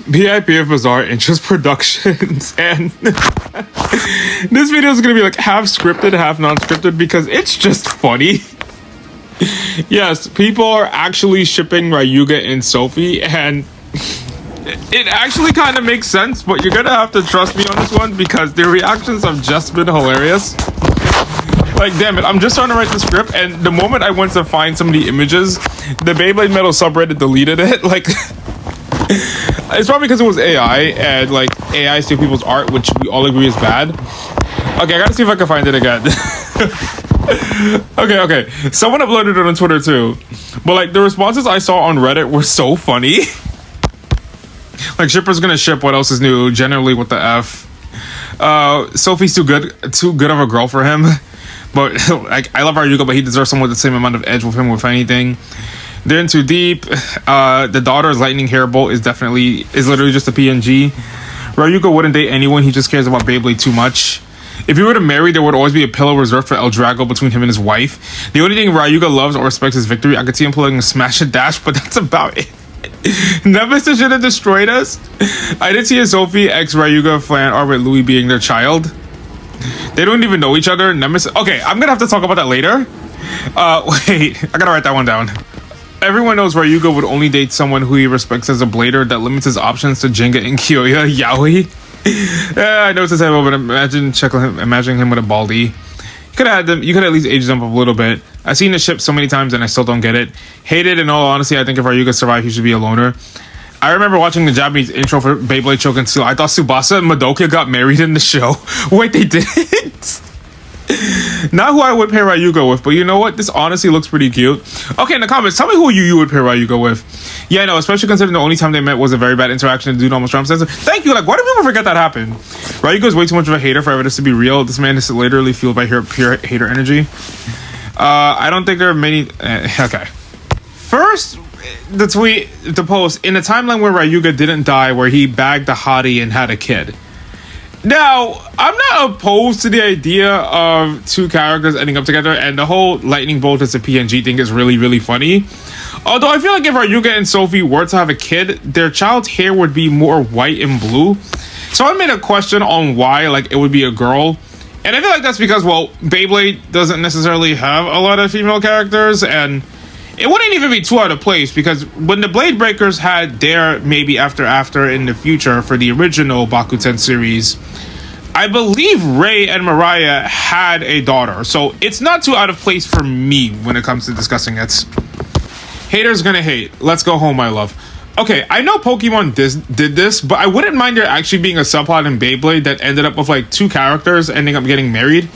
BIP of Bizarre Interest Productions, and this video is gonna be like half scripted, half non-scripted because it's just funny. Yes, people are actually shipping Ryuga and Sophie, and it actually kind of makes sense, but you're gonna have to trust me on this one because the reactions have just been hilarious. Like, damn it, I'm just trying to write the script, and the moment I went to find some of the images, the Beyblade Metal subreddit deleted it. Like, it's probably because it was AI, and like AI steal people's art, which we all agree is bad. Okay, I gotta see if I can find it again. Okay. Someone uploaded it on Twitter too, but like the responses I saw on Reddit were so funny. Like, shipper's gonna ship. What else is new? Generally, what the f? Sophie's too good of a girl for him. But like, I love Ryuga, but he deserves someone with the same amount of edge with him, with anything. They're in too deep. The daughter's lightning hair bolt is literally just a PNG. Ryuga wouldn't date anyone. He just cares about Beyblade too much. If he were to marry, there would always be a pillow reserved for El Drago between him and his wife. The only thing Ryuga loves or respects is victory. I could see him pulling a smash and dash, but that's about it. Nemesis should have destroyed us. I did see a Sophie ex Ryuga fan art with Louis being their child. They don't even know each other. Nemesis. Okay, I'm gonna have to talk about that later. Wait, I gotta write that one down. Everyone knows Ryuga would only date someone who he respects as a blader that limits his options to Jenga and Kyoya. Yaoi. Yeah, I know it's a typo, but imagining him with a baldy. You could have had them. You could at least age them up a little bit. I've seen the ship so many times and I still don't get it. Hate it. In all honesty, I think if Ryuga survived, he should be a loner. I remember watching the Japanese intro for Beyblade Choken Steel. I thought Tsubasa and Madoka got married in the show. Wait, they didn't? Not who I would pair Ryuga with, but you know what? This honestly looks pretty cute. Okay, in the comments, tell me who you would pair Ryuga with. Yeah, no, especially considering the only time they met was a very bad interaction. The dude almost dropped sense. Thank you. Like, why do people forget that happened? Ryuga is way too much of a hater for ever this to be real. This man is literally fueled by pure hater energy. I don't think there are many. Okay. First, the post in the timeline where Ryuga didn't die, where he bagged the hottie and had a kid. Now, I'm not opposed to the idea of two characters ending up together, and the whole lightning bolt as a PNG thing is really, really funny. Although I feel like if Ryuga and Sophie were to have a kid, their child's hair would be more white and blue. So I made a question on why, like, it would be a girl. And I feel like that's because, well, Beyblade doesn't necessarily have a lot of female characters, and it wouldn't even be too out of place because when the Blade Breakers had their maybe after in the future for the original Bakuten series, I believe Ray and Mariah had a daughter. So it's not too out of place for me when it comes to discussing it. Haters gonna hate. Let's go home, my love. Okay, I know Pokemon did this, but I wouldn't mind there actually being a subplot in Beyblade that ended up with like two characters ending up getting married.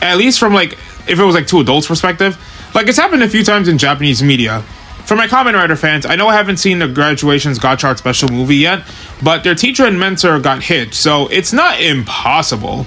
At least from like, if it was like two adults' perspective. Like, it's happened a few times in Japanese media. For my Kamen Rider fans, I know I haven't seen the Graduation's Gotchard special movie yet, but their teacher and mentor got hitched, so it's not impossible.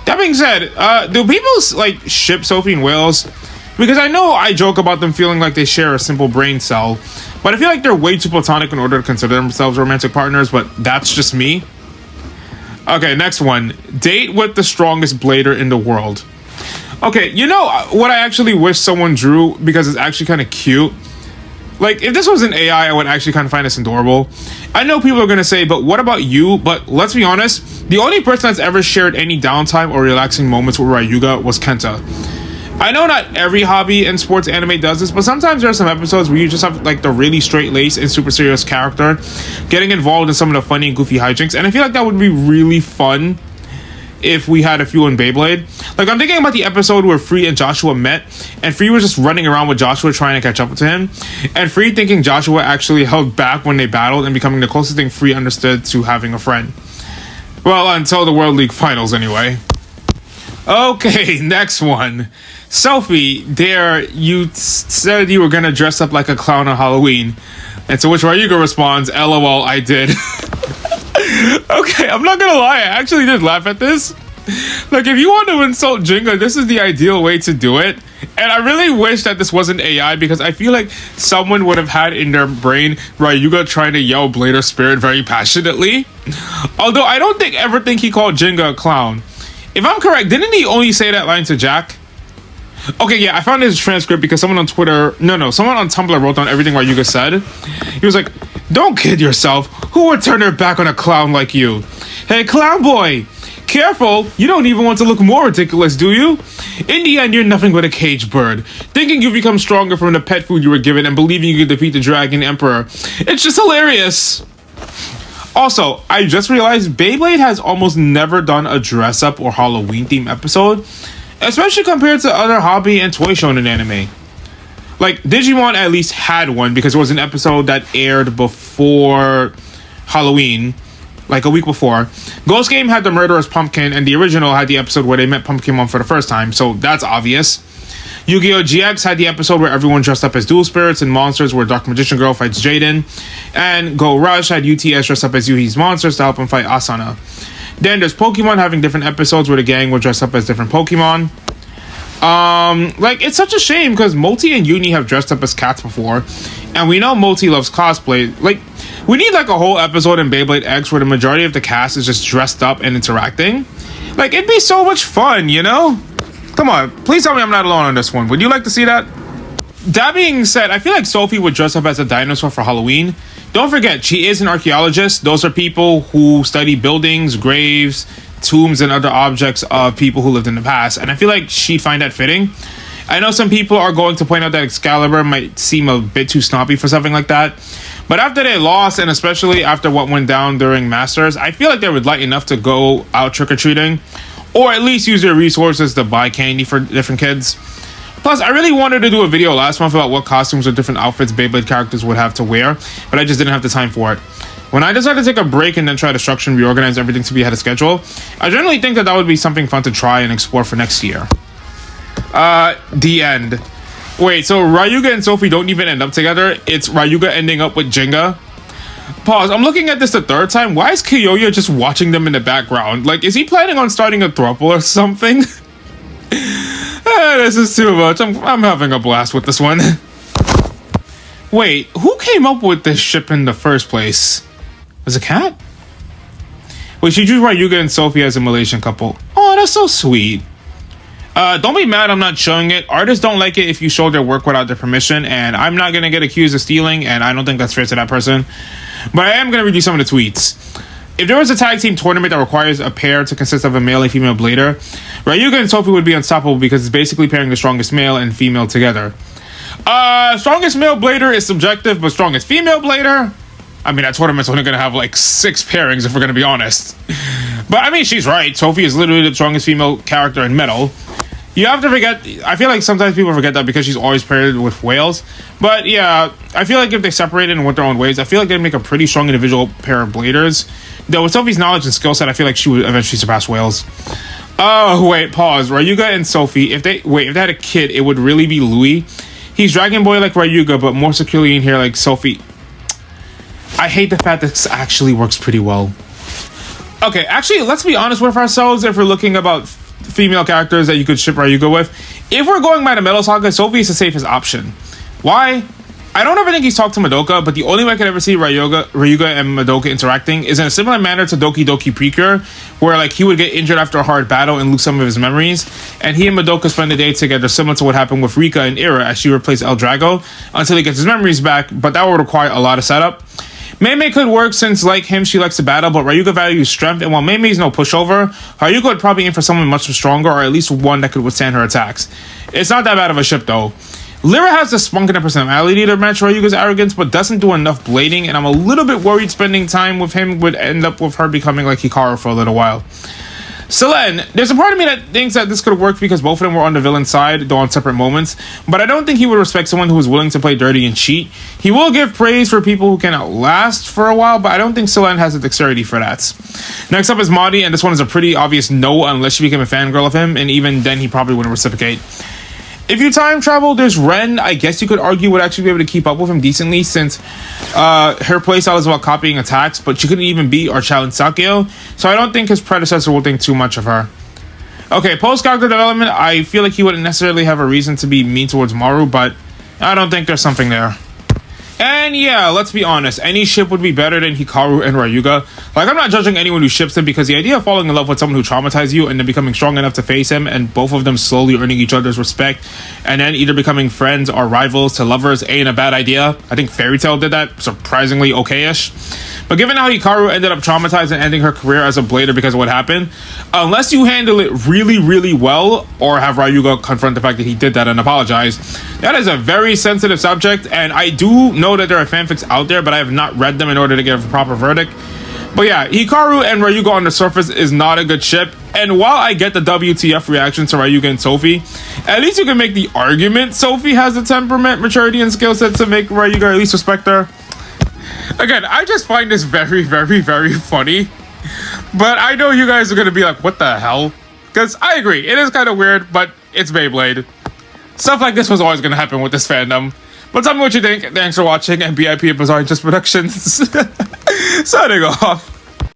That being said, do people like ship Sophie and Wales? Because I know I joke about them feeling like they share a simple brain cell, but I feel like they're way too platonic in order to consider themselves romantic partners, but that's just me. Okay, next one. Date with the strongest blader in the world. Okay, you know what I actually wish someone drew because it's actually kind of cute? Like, if this was an AI, I would actually kind of find this adorable. I know people are going to say, but what about you? But let's be honest, the only person that's ever shared any downtime or relaxing moments with Ryuga was Kenta. I know not every hobby and sports anime does this, but sometimes there are some episodes where you just have like the really straight-laced and super serious character getting involved in some of the funny and goofy hijinks, and I feel like that would be really fun if we had a few in Beyblade. Like, I'm thinking about the episode where Free and Joshua met, and Free was just running around with Joshua trying to catch up to him, and Free thinking Joshua actually held back when they battled and becoming the closest thing Free understood to having a friend. Well, until the World League Finals, anyway. Okay, next one. Sophie, you said you were gonna dress up like a clown on Halloween, and to which Ryuga responds, LOL, I did. Okay, I'm not gonna lie, I actually did laugh at this. Like, if you want to insult Jenga, this is the ideal way to do it. And I really wish that this wasn't AI, because I feel like someone would have had in their brain Ryuga trying to yell Blader Spirit very passionately. Although I don't ever think he called Jenga a clown. If I'm correct, didn't he only say that line to Jack? Okay, yeah, I found his transcript because someone on Twitter, someone on Tumblr wrote down everything Ryuga said. He was like, "Don't kid yourself. Who would turn their back on a clown like you? Hey, clown boy, careful. You don't even want to look more ridiculous, do you? In the end, you're nothing but a caged bird. Thinking you've become stronger from the pet food you were given and believing you can defeat the Dragon Emperor. It's just hilarious." Also, I just realized Beyblade has almost never done a dress-up or Halloween-themed episode, especially compared to other hobby and toy shonen anime. Like, Digimon at least had one because it was an episode that aired before Halloween, like a week before. Ghost Game had the Murderous Pumpkin, and the original had the episode where they met Pumpkinmon for the first time, so that's obvious. Yu-Gi-Oh! GX had the episode where everyone dressed up as dual spirits and monsters where Dark Magician Girl fights Jaden. And Go Rush had UTS dressed up as Yuhi's monsters to help him fight Asana. Then there's Pokemon having different episodes where the gang would dress up as different Pokemon. It's such a shame because Moti and Uni have dressed up as cats before. And we know Moti loves cosplay. We need a whole episode in Beyblade X where the majority of the cast is just dressed up and interacting. It'd be so much fun, you know? Come on, please tell me I'm not alone on this one. Would you like to see that? That being said, I feel like Sophie would dress up as a dinosaur for Halloween. Don't forget, she is an archaeologist. Those are people who study buildings, graves, tombs, and other objects of people who lived in the past. And I feel like she'd find that fitting. I know some people are going to point out that Excalibur might seem a bit too snobby for something like that. But after they lost, and especially after what went down during Masters, I feel like they would like enough to go out trick-or-treating. Or at least use their resources to buy candy for different kids. Plus, I really wanted to do a video last month about what costumes or different outfits Beyblade characters would have to wear, but I just didn't have the time for it. When I decided to take a break and then try to structure and reorganize everything to be ahead of schedule, I generally think that would be something fun to try and explore for next year. The end. Wait, so Ryuga and Sophie don't even end up together? It's Ryuga ending up with Jenga? Pause. I'm looking at this the third time. Why is Kiyoya just watching them in the background? Is he planning on starting a throuple or something? This is too much. I'm having a blast with this one. Wait, who came up with this ship in the first place? Was it Cat? Wait, she drew Ryuga and Sophie as a Malaysian couple. Oh, that's so sweet. Don't be mad I'm not showing it. Artists don't like it if you show their work without their permission, and I'm not gonna get accused of stealing, and I don't think that's fair to that person. But I am gonna read you some of the tweets. If there was a tag team tournament that requires a pair to consist of a male and female blader, Ryuga and Sophie would be unstoppable because it's basically pairing the strongest male and female together. Strongest male blader is subjective, but strongest female blader? I mean, that tournament's only gonna have 6 pairings if we're gonna be honest. But I mean, she's right. Sophie is literally the strongest female character in Metal. You have to forget, I feel like sometimes people forget that because she's always paired with whales. But yeah, I feel like if they separated and went their own ways, I feel like they'd make a pretty strong individual pair of bladers. Though with Sophie's knowledge and skill set, I feel like she would eventually surpass whales. Oh, wait, pause. Ryuga and Sophie, if they had a kid, it would really be Louis. He's Dragon Boy like Ryuga, but more securely in here like Sophie. I hate the fact that this actually works pretty well. Okay, actually, let's be honest with ourselves if we're looking about female characters that you could ship Ryuga with. If we're going by the Metal Saga, Sophie is the safest option. Why? I don't ever think he's talked to Madoka, but the only way I could ever see Ryuga and Madoka interacting is in a similar manner to Doki Doki Precure, where he would get injured after a hard battle and lose some of his memories, and he and Madoka spend the day together, similar to what happened with Rika and Ira as she replaced El Drago until he gets his memories back, but that would require a lot of setup. Mei could work since, like him, she likes to battle, but Ryuga values strength, and while Mei is no pushover, Ryuga would probably aim for someone much stronger, or at least one that could withstand her attacks. It's not that bad of a ship, though. Lyra has the spunk and the personality to match Ryuga's arrogance, but doesn't do enough blading, and I'm a little bit worried spending time with him would end up with her becoming like Hikaru for a little while. Selene, there's a part of me that thinks that this could work because both of them were on the villain side, though on separate moments, but I don't think he would respect someone who is willing to play dirty and cheat. He will give praise for people who can outlast for a while, but I don't think Selene has the dexterity for that. Next up is Madi, and this one is a pretty obvious no unless she became a fangirl of him, and even then he probably wouldn't reciprocate. If you time travel, there's Ren. I guess you could argue would actually be able to keep up with him decently since her playstyle is about copying attacks, but she couldn't even beat or challenge Sakio, so I don't think his predecessor will think too much of her. Okay, post-character development, I feel like he wouldn't necessarily have a reason to be mean towards Maru, but I don't think there's something there. And yeah, let's be honest, any ship would be better than Hikaru and Ryuga. Like, I'm not judging anyone who ships him, because the idea of falling in love with someone who traumatized you and then becoming strong enough to face him, and both of them slowly earning each other's respect, and then either becoming friends or rivals to lovers ain't a bad idea. I think Fairy Tail did that surprisingly okay-ish. But given how Hikaru ended up traumatized and ending her career as a blader because of what happened, unless you handle it really, really well, or have Ryuga confront the fact that he did that and apologize, that is a very sensitive subject, and I do know that there are fanfics out there, but I have not read them in order to get a proper verdict. But yeah, Hikaru and Ryuga on the surface is not a good ship, and while I get the WTF reaction to Ryuga and Sophie, at least you can make the argument Sophie has the temperament, maturity, and skill set to make Ryuga at least respect her. Again, I just find this very, very, very funny. But I know you guys are going to be like, what the hell? Because I agree, it is kind of weird, but it's Beyblade. Stuff like this was always going to happen with this fandom. But tell me what you think. Thanks for watching, and BIP and Bizarre Just Productions. Signing off.